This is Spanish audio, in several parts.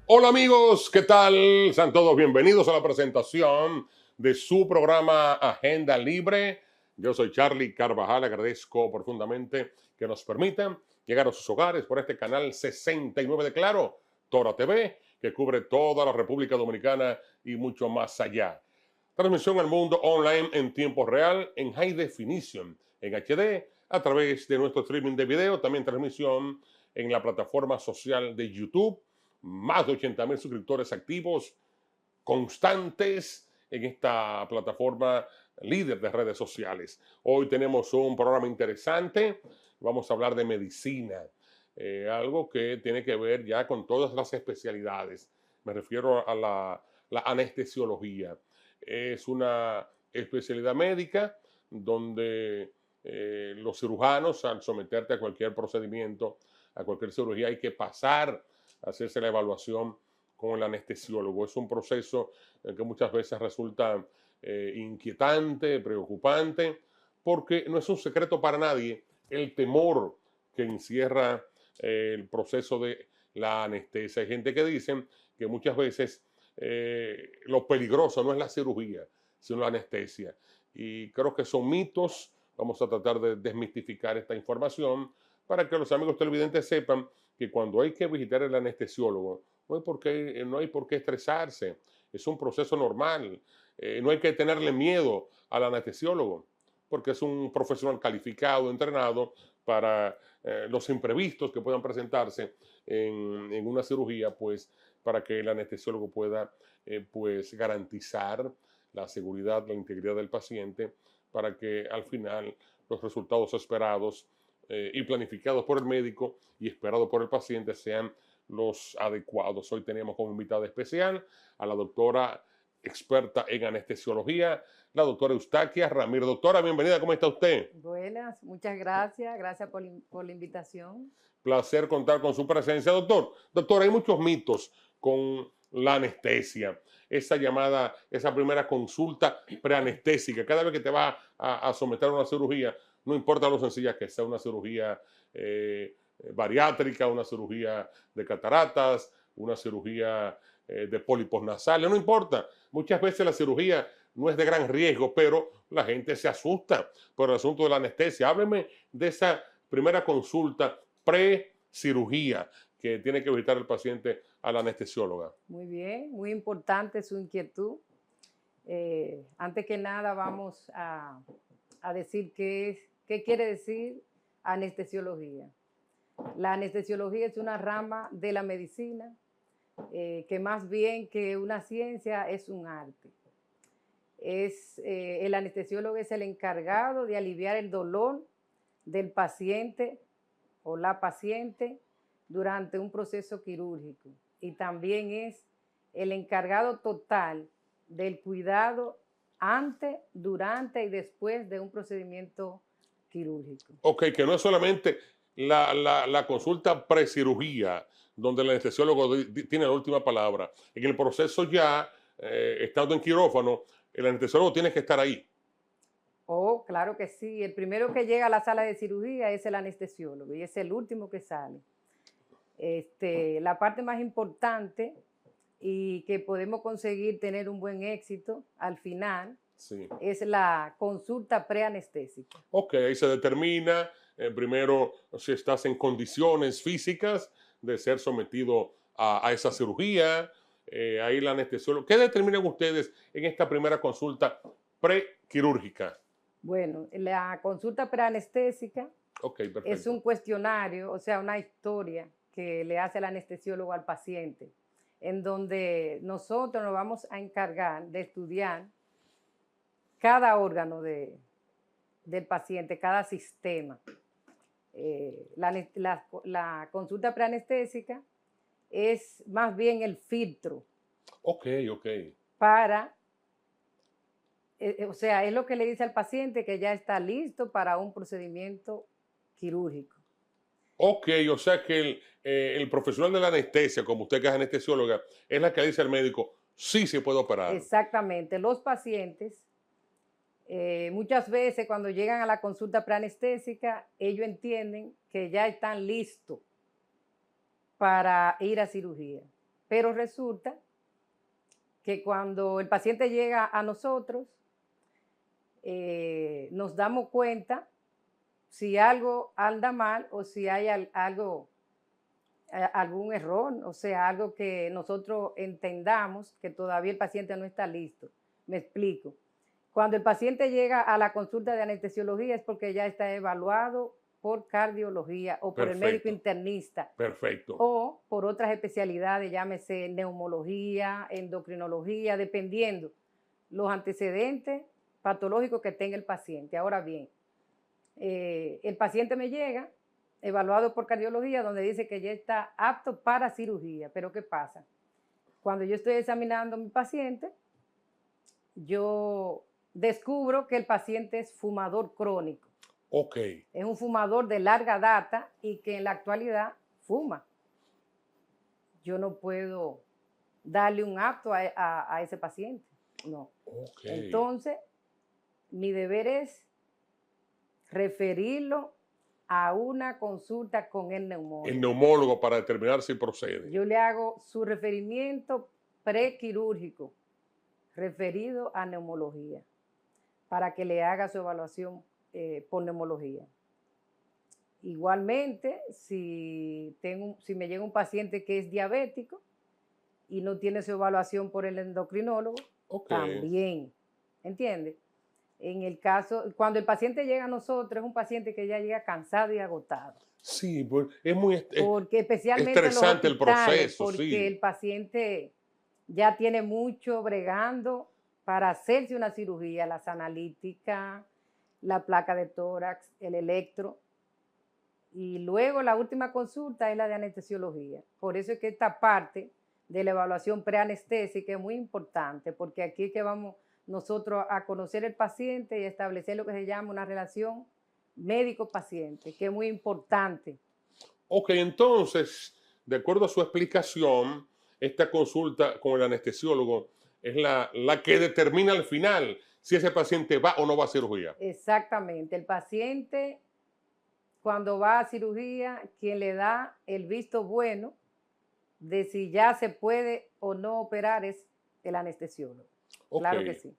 Hola amigos, ¿qué tal? Sean todos bienvenidos a la presentación de su programa Agenda Libre. Yo soy Charlie Carvajal, agradezco profundamente que nos permitan llegar a sus hogares por este canal 69 de Claro, Tora TV, que cubre toda la República Dominicana y mucho más allá. Transmisión al mundo online en tiempo real, en high definition, en HD, a través de nuestro streaming de video, también transmisión en la plataforma social de YouTube. Más de 80,000 suscriptores activos, constantes en esta plataforma líder de redes sociales. Hoy tenemos un programa interesante. Vamos a hablar de medicina, algo que tiene que ver ya con todas las especialidades. Me refiero a la anestesiología. Es una especialidad médica donde los cirujanos, al someterte a cualquier procedimiento, a cualquier cirugía, hay que pasar a hacerse la evaluación con el anestesiólogo. Es un proceso que muchas veces resulta inquietante, preocupante, porque no es un secreto para nadie el temor que encierra el proceso de la anestesia. Hay gente que dice que muchas veces lo peligroso no es la cirugía, sino la anestesia. Y creo que son mitos. Vamos a tratar de desmistificar esta información para que los amigos televidentes sepan que cuando hay que visitar al anestesiólogo, no hay por qué estresarse. Es un proceso normal. No hay que tenerle miedo al anestesiólogo, porque es un profesional calificado, entrenado para los imprevistos que puedan presentarse en una cirugía, pues para que el anestesiólogo pueda pues garantizar la seguridad, la integridad del paciente, para que al final los resultados esperados y planificados por el médico y esperados por el paciente sean los adecuados. Hoy tenemos como invitada especial a la doctora experta en anestesiología, la doctora Eustaquia Ramírez. Doctora, bienvenida, ¿cómo está usted? Buenas, muchas gracias. Gracias por la invitación. Placer contar con su presencia, doctor. Doctor, hay muchos mitos con la anestesia. Esa primera consulta preanestésica, cada vez que te vas a someter a una cirugía, no importa lo sencilla que sea, una cirugía bariátrica, una cirugía de cataratas, una cirugía de pólipos nasales, no importa. Muchas veces la cirugía no es de gran riesgo, pero la gente se asusta por el asunto de la anestesia. Hábleme de esa primera consulta pre-cirugía que tiene que visitar el paciente a la anestesióloga. Muy bien, muy importante su inquietud. Antes que nada vamos a decir qué quiere decir anestesiología. La anestesiología es una rama de la medicina que más bien que una ciencia es un arte. El anestesiólogo es el encargado de aliviar el dolor del paciente o la paciente durante un proceso quirúrgico y también es el encargado total del cuidado antes, durante y después de un procedimiento quirúrgico. Ok, que no es solamente la consulta pre-cirugía, donde el anestesiólogo tiene la última palabra. En el proceso ya, estando en quirófano, el anestesiólogo tiene que estar ahí. Oh, claro que sí. El primero que llega a la sala de cirugía es el anestesiólogo y es el último que sale. La parte más importante y que podemos conseguir tener un buen éxito al final Sí. es la consulta preanestésica. Ok, ahí se determina primero si estás en condiciones físicas de ser sometido a esa cirugía. Ahí la anestesióloga. ¿Qué determinan ustedes en esta primera consulta prequirúrgica? Bueno, la consulta preanestésica Ok, es perfecto. un cuestionario, o sea, una historia que le hace el anestesiólogo al paciente, en donde nosotros nos vamos a encargar de estudiar cada órgano del paciente, cada sistema. La consulta preanestésica es más bien el filtro Ok, ok. para, o sea, es lo que le dice al paciente que ya está listo para un procedimiento quirúrgico. Ok, o sea que el profesional de la anestesia, como usted que es anestesióloga, es la que le dice al médico, sí se puede operar. Exactamente, los pacientes muchas veces cuando llegan a la consulta preanestésica, ellos entienden que ya están listos para ir a cirugía. Pero resulta que cuando el paciente llega a nosotros, nos damos cuenta si algo anda mal o si hay algún error, o sea, algo que nosotros entendamos que todavía el paciente no está listo. Me explico. Cuando el paciente llega a la consulta de anestesiología es porque ya está evaluado por cardiología o por el médico internista. Perfecto. O por otras especialidades, llámese neumología, endocrinología, dependiendo los antecedentes patológicos que tenga el paciente. Ahora bien, el paciente me llega evaluado por cardiología donde dice que ya está apto para cirugía. Pero ¿qué pasa? Cuando yo estoy examinando a mi paciente, yo descubro que el paciente es fumador crónico. Ok. Es un fumador de larga data y que en la actualidad fuma. Yo no puedo darle un apto a ese paciente. No. Okay. Entonces, mi deber es referirlo a una consulta con el neumólogo. El neumólogo para determinar si procede. Yo le hago su referimiento prequirúrgico referido a neumología para que le haga su evaluación por neumología. Igualmente, si me llega un paciente que es diabético y no tiene su evaluación por el endocrinólogo, también, ¿entiendes? En el caso, cuando el paciente llega a nosotros, es un paciente que ya llega cansado y agotado. Sí, pues es muy porque especialmente estresante el proceso. Porque sí. el paciente ya tiene mucho bregando para hacerse una cirugía, las analíticas, la placa de tórax, el electro. Y luego la última consulta es la de anestesiología. Por eso es que esta parte de la evaluación preanestésica es muy importante, porque aquí es que vamos nosotros a conocer el paciente y establecer lo que se llama una relación médico-paciente, que es muy importante. Ok, entonces, de acuerdo a su explicación, esta consulta con el anestesiólogo es la que determina al final si ese paciente va o no va a cirugía. Exactamente. El paciente, cuando va a cirugía, quien le da el visto bueno de si ya se puede o no operar es el anestesiólogo. Okay. Claro que sí.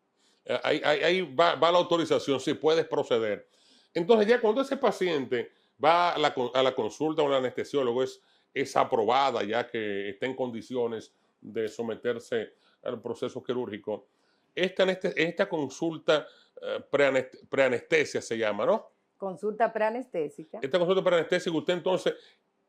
Ahí va la autorización, si puedes proceder. Entonces ya cuando ese paciente va a la consulta con el anestesiólogo, es aprobada ya que está en condiciones de someterse al proceso quirúrgico. Esta consulta preanestesia se llama, ¿no? Consulta preanestésica. Esta consulta preanestésica, usted entonces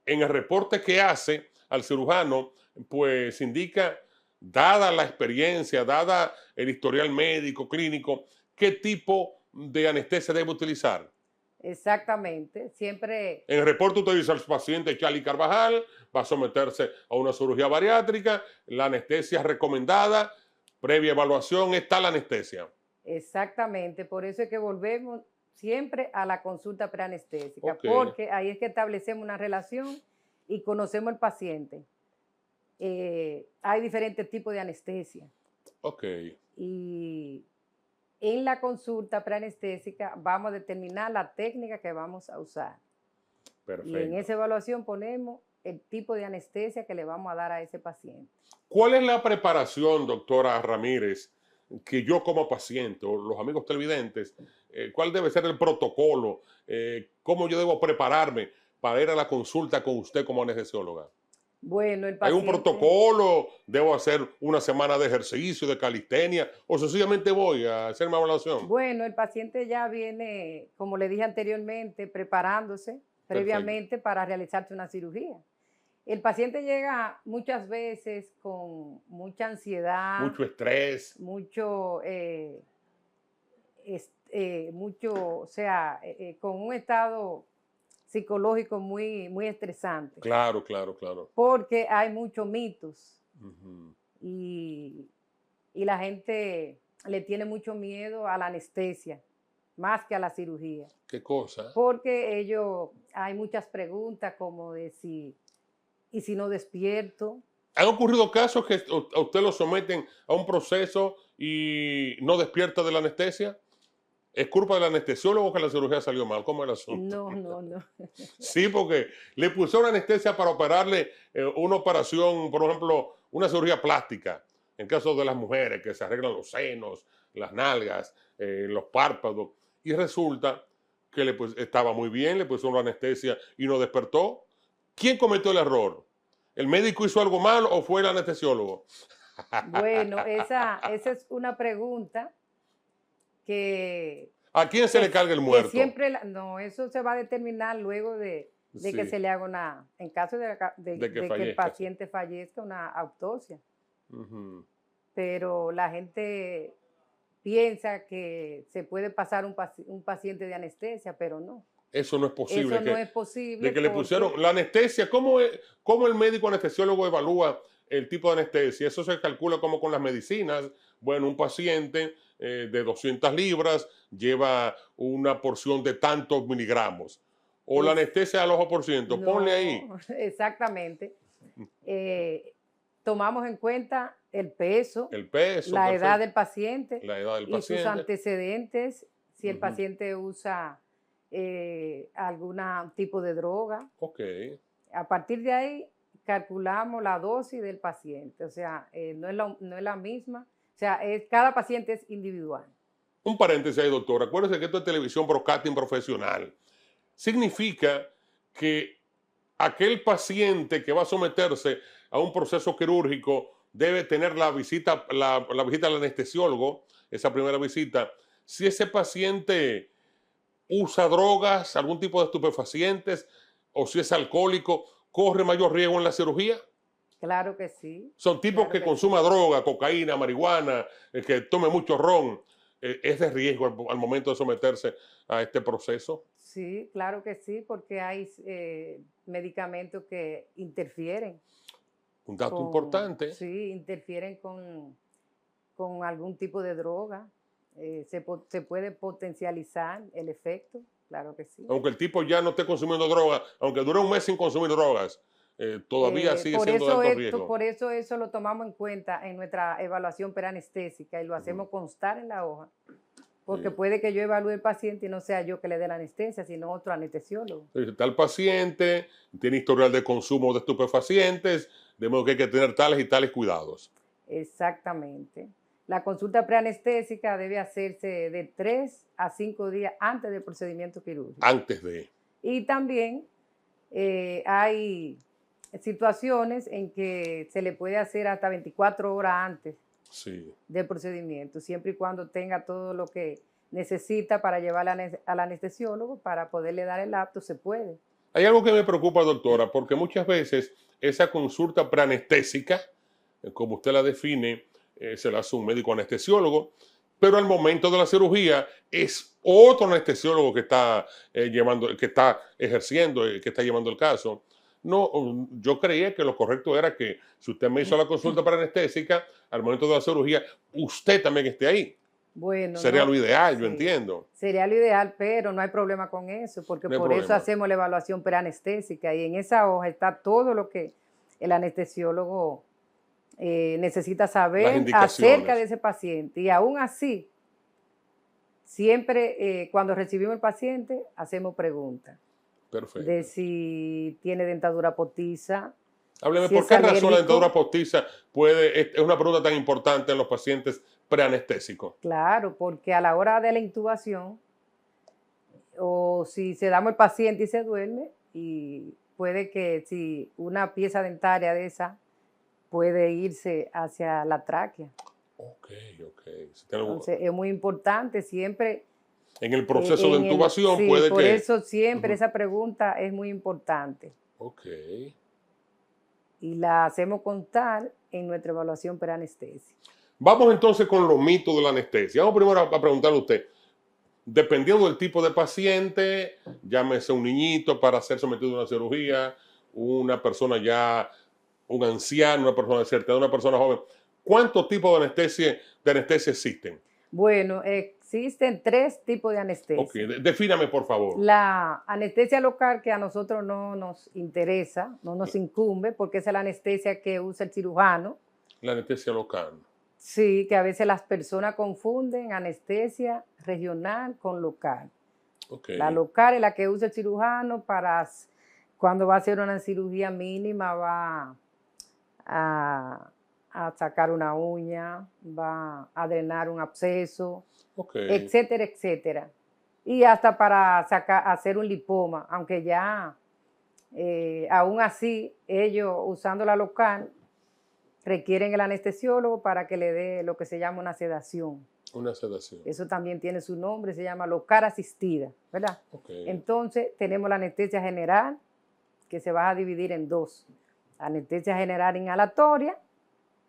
en el reporte que hace al cirujano, pues indica, dada la experiencia, dada el historial médico, clínico, qué tipo de anestesia debe utilizar. Exactamente, siempre. En el reporte usted dice al paciente Charly Carvajal va a someterse a una cirugía bariátrica, la anestesia recomendada, previa evaluación, está la anestesia. Exactamente, por eso es que volvemos siempre a la consulta preanestésica, porque ahí es que establecemos una relación y conocemos al paciente. Hay diferentes tipos de anestesia. Ok. Y en la consulta preanestésica vamos a determinar la técnica que vamos a usar. Perfecto. Y en esa evaluación ponemos el tipo de anestesia que le vamos a dar a ese paciente. ¿Cuál es la preparación, doctora Ramírez, que yo como paciente o los amigos televidentes, cuál debe ser el protocolo? ¿Cómo yo debo prepararme para ir a la consulta con usted como anestesióloga? Bueno, el paciente... ¿Hay un protocolo? ¿Debo hacer una semana de ejercicio, de calistenia? ¿O sencillamente voy a hacer mi evaluación? Bueno, el paciente ya viene, como le dije anteriormente, preparándose previamente para realizarse una cirugía. El paciente llega muchas veces con mucha ansiedad. Mucho estrés. Con un estado psicológico muy estresante. Claro, claro, claro. Porque hay muchos mitos. Y la gente le tiene mucho miedo a la anestesia, más que a la cirugía. ¿Qué cosa? Porque hay muchas preguntas como de ¿y si no despierto? ¿Han ocurrido casos que a usted lo someten a un proceso y no despierta de la anestesia? ¿Es culpa del anestesiólogo que la cirugía salió mal? ¿Cómo es el asunto? No, no, no. Sí, porque le pusieron anestesia para operarle una operación, por ejemplo, una cirugía plástica, en caso de las mujeres que se arreglan los senos, las nalgas, los párpados, y resulta que estaba muy bien, le pusieron la anestesia y no despertó. ¿Quién cometió el error? ¿El médico hizo algo mal o fue el anestesiólogo? Bueno, esa es una pregunta que, ¿A quién se le carga el que muerto? siempre, no, eso se va a determinar luego de que Sí, se le haga en caso de de que que el fallezca. paciente fallezca, una autopsia. Ujú. Pero la gente piensa que se puede pasar un paciente de anestesia, pero no. Eso no es posible. Eso no es posible De que le porque pusieron la anestesia. ¿Cómo el médico anestesiólogo evalúa el tipo de anestesia? Eso se calcula como con las medicinas. Bueno, un paciente de 200 libras lleva una porción de tantos miligramos. O la es, anestesia al ojo por ciento. Ponle ahí no, exactamente. Tomamos en cuenta el peso, el peso, la edad perfecto, del paciente la edad del y sus paciente. antecedentes, si el Ujú. paciente usa algún tipo de droga. Ok. A partir de ahí calculamos la dosis del paciente, o sea, no es la misma, o sea, cada paciente es individual. Un paréntesis ahí, doctor. Acuérdese que esto es televisión broadcasting profesional. Significa que aquel paciente que va a someterse a un proceso quirúrgico debe tener la visita, la visita al anestesiólogo, esa primera visita. Si ese paciente usa drogas, algún tipo de estupefacientes, o si es alcohólico, corre mayor riesgo en la cirugía. Claro que sí, Son tipos claro que que sí. consuman droga, cocaína, marihuana, que tome mucho ron. ¿Es de riesgo al momento de someterse a este proceso? Sí, claro que sí, porque hay medicamentos que interfieren Un dato importante. sí, interfieren con algún tipo de droga. Se puede potencializar el efecto, claro que sí. Aunque el tipo ya no esté consumiendo drogas, aunque dure un mes sin consumir drogas, todavía sigue siendo de alto riesgo. Por eso eso lo tomamos en cuenta en nuestra evaluación preanestésica y lo hacemos constar en la hoja, porque Sí. puede que yo evalúe el paciente y no sea yo que le dé la anestesia, sino otro anestesiólogo. Tal paciente tiene historial de consumo de estupefacientes, de modo que hay que tener tales y tales cuidados. Exactamente. La consulta preanestésica debe hacerse de 3 a 5 días antes del procedimiento quirúrgico. Antes de. Y también hay situaciones en que se le puede hacer hasta 24 horas antes Sí. del procedimiento, siempre y cuando tenga todo lo que necesita para llevar al anestesiólogo para poderle dar el acto, se puede. Hay algo que me preocupa, doctora, porque muchas veces esa consulta preanestésica, como usted la define, se la hace un médico anestesiólogo, pero al momento de la cirugía es otro anestesiólogo que está que está ejerciendo, que está llevando el caso. No, yo creía que lo correcto era que si usted me hizo la consulta preanestésica, al momento de la cirugía, usted también esté ahí. Bueno, Sería lo no, ideal, yo sí, entiendo. sería lo ideal, pero no hay problema con eso, porque No hay por eso problema. hacemos la evaluación preanestésica y en esa hoja está todo lo que el anestesiólogo necesita Las saber indicaciones. acerca de ese paciente. Y aún así, siempre cuando recibimos el paciente, hacemos preguntas de Perfecto. si tiene dentadura postiza, Hábleme, si ¿por es qué razón la alérgico. dentadura postiza es una pregunta tan importante en los pacientes preanestésicos? Claro, porque a la hora de la intubación, o si sedamos el paciente y se duerme, y puede que si una pieza dentaria de esa puede irse hacia la tráquea. Ok, ok. Entonces es muy importante siempre En el proceso de intubación sí, puede por que... eso siempre esa pregunta es muy importante Ok. y la hacemos constar en nuestra evaluación preanestesia. Vamos entonces con los mitos de la anestesia. Vamos primero a preguntarle a usted, dependiendo del tipo de paciente, llámese un niñito para ser sometido a una cirugía, una persona ya, un anciano, una persona de cierta edad, una persona joven, ¿cuántos tipos de anestesia existen? Bueno, existen 3 tipos de anestesia. Ok, defíname por favor. La anestesia local, que a nosotros no nos interesa, no nos incumbe, porque esa es la anestesia que usa el cirujano. La anestesia local. Sí, que a veces las personas confunden anestesia regional con local. Ok, La local es la que usa el cirujano cuando va a hacer una cirugía mínima, va a, a sacar una uña, va a drenar un absceso, ok. etcétera, etcétera. Y hasta para hacer un lipoma, aunque ya aún así ellos usando la local requieren el anestesiólogo para que le dé lo que se llama una sedación. Una sedación. Eso también tiene su nombre, se llama local asistida, ¿verdad? Ok, Entonces tenemos la anestesia general, que se va a dividir en dos. Anestesia general inhalatoria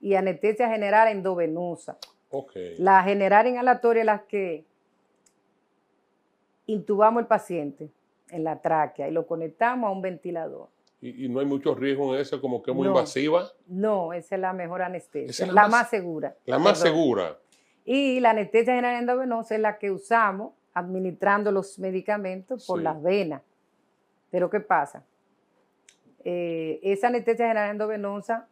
y anestesia general endovenosa. ok. La general inhalatoria es la que intubamos al paciente en la tráquea y lo conectamos a un ventilador. Y no hay mucho riesgo en eso, como que es muy No, invasiva. no, esa es la mejor Esa anestesia, es la más segura. la más perdón. segura. Y la anestesia general endovenosa es la que usamos administrando los medicamentos por Sí. las venas. Pero ¿qué pasa? Esa anestesia general endovenosa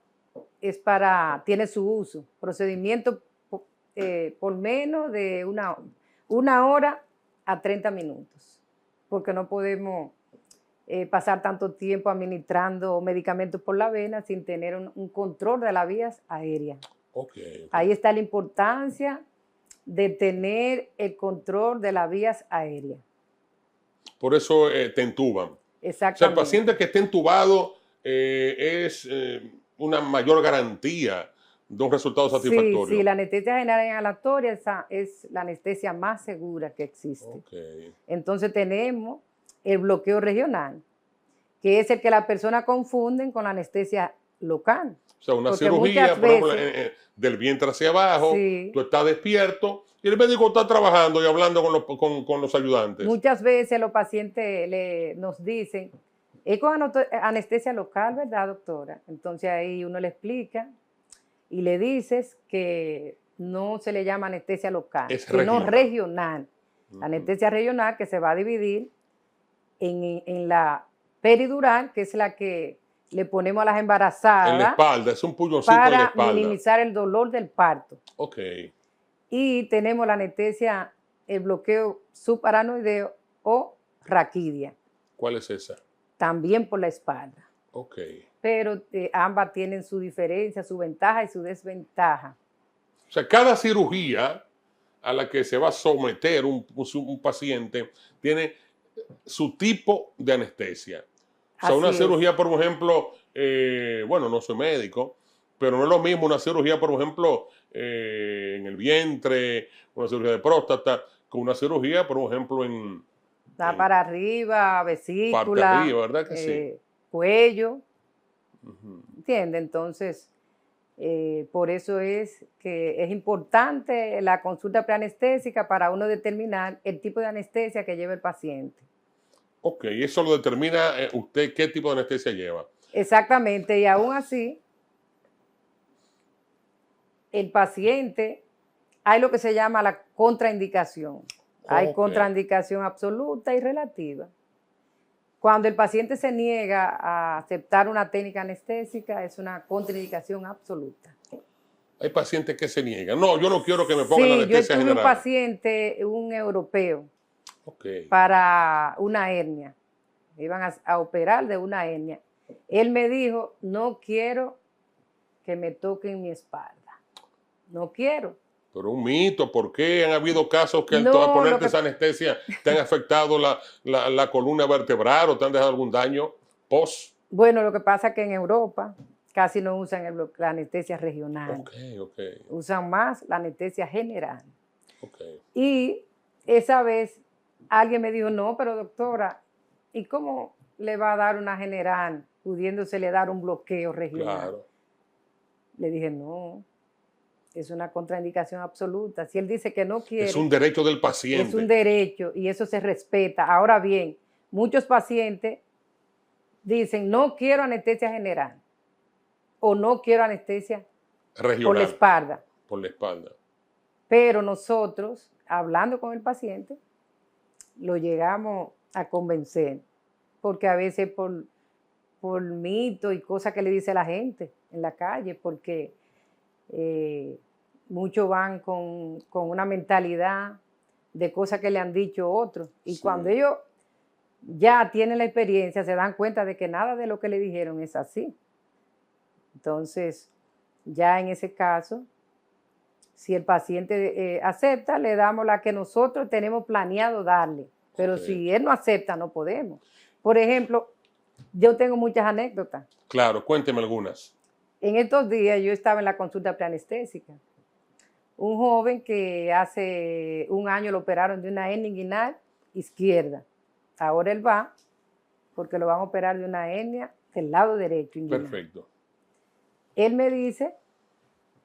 tiene su uso, procedimiento por menos de una hora a 30 minutos, porque no podemos pasar tanto tiempo administrando medicamentos por la vena sin tener un control de las vías aéreas. Ok. Ahí está la importancia de tener el control de las vías aéreas. Por eso te entuban. O sea, el Exactamente. paciente que esté entubado es una mayor garantía de un resultado satisfactorio. Sí, la anestesia general inhalatoria es la anestesia más segura que existe. Ok. Entonces tenemos el bloqueo regional, que es el que las personas confunden con la anestesia local. O sea, una Porque cirugía, muchas por ejemplo, veces, del vientre hacia abajo, sí, tú estás despierto y el médico está trabajando y hablando con los ayudantes. muchas veces los pacientes nos dicen, es con anestesia local, ¿verdad, doctora? Entonces ahí uno le explica y le dices que no se le llama anestesia local, Es sino regional. regional. La anestesia regional que se va a dividir en la peridural, que es la que le ponemos a las En la embarazadas espalda, es un puñoncito en la para espalda. minimizar el dolor del parto. Ok. Y tenemos la anestesia, el bloqueo subaranoideo o raquidia, ¿Cuál es esa? también por la espalda. Ok. Pero ambas tienen su diferencia, su ventaja y su desventaja. O sea, cada cirugía a la que se va a someter un paciente tiene su tipo de anestesia. O sea, una Así es. cirugía, por ejemplo, bueno, no soy médico, pero no es lo mismo una cirugía, por ejemplo, en el vientre, una cirugía de próstata, que una cirugía, por ejemplo, en Para arriba, parte vesícula, arriba, ¿verdad que sí? cuello, Ujú. ¿entiende? Entonces, por eso es que es importante la consulta preanestésica para uno determinar el tipo de anestesia que lleva el paciente. Ok, eso lo determina usted qué tipo de anestesia lleva. Exactamente, y aún así, el paciente, hay lo que se llama la contraindicación. Hay Ok. contraindicación absoluta y relativa. Cuando el paciente se niega a aceptar una técnica anestésica, es una contraindicación absoluta. Hay pacientes que se niegan. No, yo no quiero que me pongan Sí, yo anestesia tuve un general. paciente, un europeo, Ok. para una hernia. Iban a operar de una hernia. Él me dijo, no quiero que me toquen mi espalda. No quiero. Pero un mito, ¿por qué han habido casos que al No, ponerte esa anestesia te han afectado la columna vertebral o te han dejado algún daño post? Bueno, lo que pasa es que en Europa casi no usan la anestesia regional. Ok, ok, Usan más la anestesia general. ok. Y esa vez alguien me dijo, no, pero doctora, ¿y cómo le va a dar una general pudiéndosele dar un bloqueo regional? Claro. Le dije, no, es una contraindicación absoluta. Si él dice que no quiere, Es un derecho del paciente. es un derecho y eso se respeta. Ahora bien, muchos pacientes dicen, no quiero anestesia general o no quiero anestesia regional. por la espalda. Por la espalda. Pero nosotros, hablando con el paciente, lo llegamos a convencer, porque a veces por mito y cosas que le dice la gente en la calle, porque muchos van con una mentalidad de cosas que le han dicho otros. Y Sí. cuando ellos ya tienen la experiencia, se dan cuenta de que nada de lo que le dijeron es así. Entonces, ya en ese caso, si el paciente acepta, le damos la que nosotros tenemos planeado darle. Pero Ok. si él no acepta, no podemos. Por ejemplo, yo tengo muchas anécdotas. Claro, cuénteme algunas. En estos días yo estaba en la consulta preanestésica. Un joven que hace un año lo operaron de una hernia inguinal izquierda. Ahora él va porque lo van a operar de una hernia del lado derecho inguinal. Perfecto. Él me dice,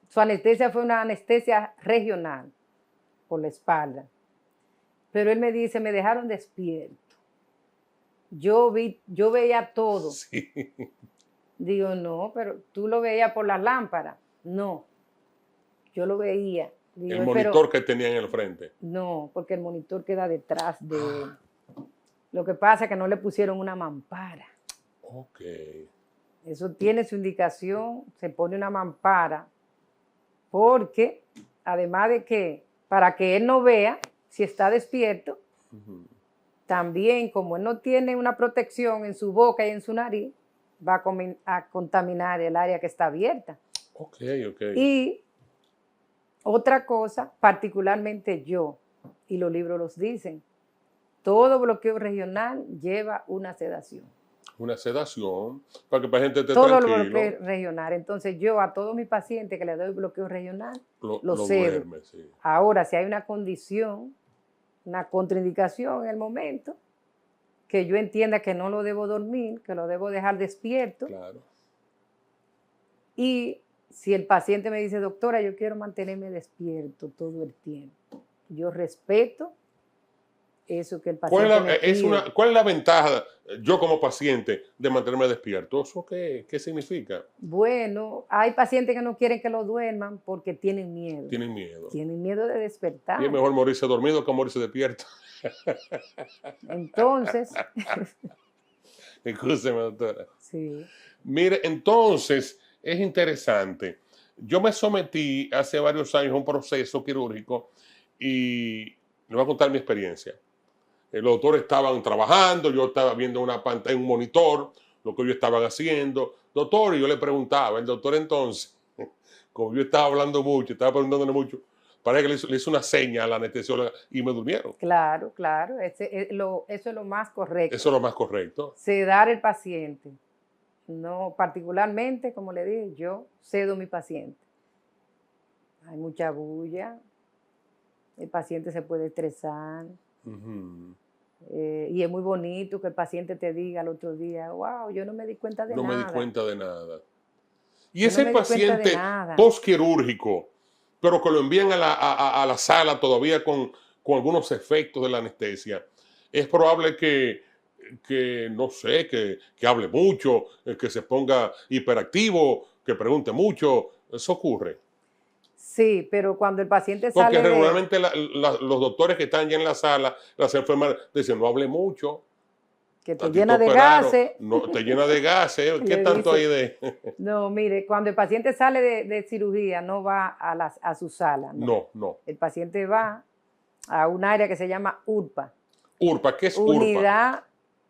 su anestesia fue una anestesia regional por la espalda. Pero él me dice, me dejaron despierto. Yo veía todo. Sí. Digo, no, pero tú lo veías por las lámparas. No, yo lo veía. Digo, El monitor que tenía en el frente. no, porque el monitor queda detrás de él. Lo que pasa es que no le pusieron una mampara. Ok. Eso tiene su indicación, se pone una mampara, porque además de que para que él no vea si está despierto, también como él no tiene una protección en su boca y en su nariz, va a contaminar el área que está abierta. Ok. Y otra cosa, particularmente yo, y los libros los dicen, todo bloqueo regional lleva una sedación. Una sedación para que la gente esté Todo lo tranquilo. bloqueo regional. Entonces yo a todos mis pacientes que les doy bloqueo regional, Lo cedo. duerme, sí. Ahora, si hay una condición, una contraindicación en el momento, que yo entienda que no lo debo dormir, que lo debo dejar despierto, Claro. y si el paciente me dice, doctora, yo quiero mantenerme despierto todo el tiempo, yo respeto eso que el paciente me pide. ¿Cuál es la ventaja, yo como paciente, de mantenerme despierto? ¿Eso qué significa? Bueno, hay pacientes que no quieren que lo duerman porque tienen miedo. Tienen miedo. Tienen miedo de despertar. Y es mejor morirse dormido que morirse despierto. Entonces, Escúcheme, doctora. sí. Mire, entonces, es interesante. Yo me sometí hace varios años a un proceso quirúrgico y le voy a contar mi experiencia. Los doctores estaban trabajando, yo estaba viendo una pantalla, un monitor, lo que ellos estaban haciendo. Doctor, y yo le preguntaba, el doctor entonces, como yo estaba hablando mucho, estaba preguntándole mucho, parece que le hizo una seña a la anestesióloga y me durmieron. Claro, claro, eso es lo más correcto. Eso es lo más correcto. Sedar el paciente. No, particularmente, como le dije, yo cedo a mi paciente. Hay mucha bulla, el paciente se puede estresar. Y es muy bonito que el paciente te diga al otro día, wow, yo no me di cuenta de No nada. me di cuenta de nada. Y Yo no ese me di cuenta de paciente nada. postquirúrgico, pero que lo envían a la sala todavía con algunos efectos de la anestesia, es probable que no sé, que hable mucho, que se ponga hiperactivo, que pregunte mucho. Eso ocurre. Sí, pero cuando el paciente Porque sale de... regularmente los doctores que están ya en la sala, las enfermeras, dicen, no hable mucho. que te A ti llena de operaron, gases. no, te llena de gases. ¿Qué Le tanto dice, hay de...? no, mire, cuando el paciente sale de cirugía, no va a su sala. No. No. El paciente va a un área que se llama URPA. URPA, ¿qué es URPA? Unidad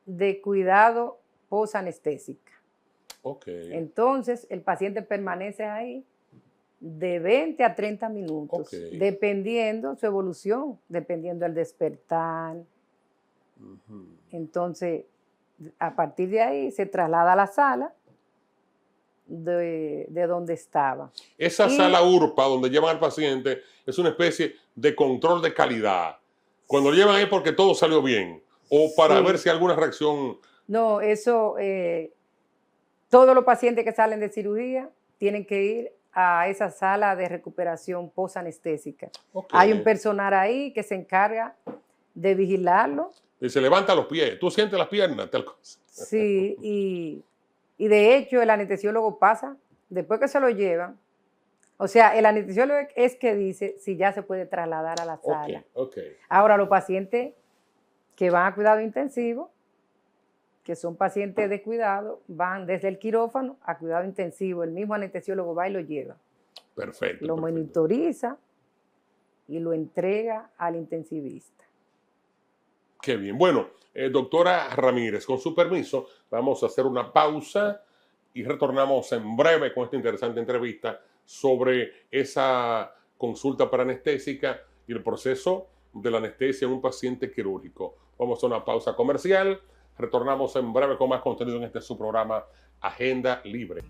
de Cuidado Posanestésica. Ok. Entonces, el paciente permanece ahí de 20 a 30 minutos, dependiendo su evolución, dependiendo del despertar. Entonces, a partir de ahí se traslada a la sala de donde estaba. Esa sala URPA donde llevan al paciente es una especie de control de calidad. Cuando lo llevan ahí porque todo salió bien o para ver si hay alguna reacción. No, eso, todos los pacientes que salen de cirugía tienen que ir a esa sala de recuperación posanestésica. Hay un personal ahí que se encarga de vigilarlo. Y se levanta los pies, tú sientes las piernas, tal cosa. Sí, y de hecho el anestesiólogo pasa, después que se lo llevan, o sea, el anestesiólogo es que dice si ya se puede trasladar a la sala. Ahora, los pacientes que van a cuidado intensivo, que son pacientes de cuidado, van desde el quirófano a cuidado intensivo, el mismo anestesiólogo va y lo lleva. Perfecto. Lo monitoriza y lo entrega al intensivista. Qué bien. Bueno, doctora Ramírez, con su permiso, vamos a hacer una pausa y retornamos en breve con esta interesante entrevista sobre esa consulta paranestésica y el proceso de la anestesia en un paciente quirúrgico. Vamos a una pausa comercial. Retornamos en breve con más contenido en este su programa Agenda Libre.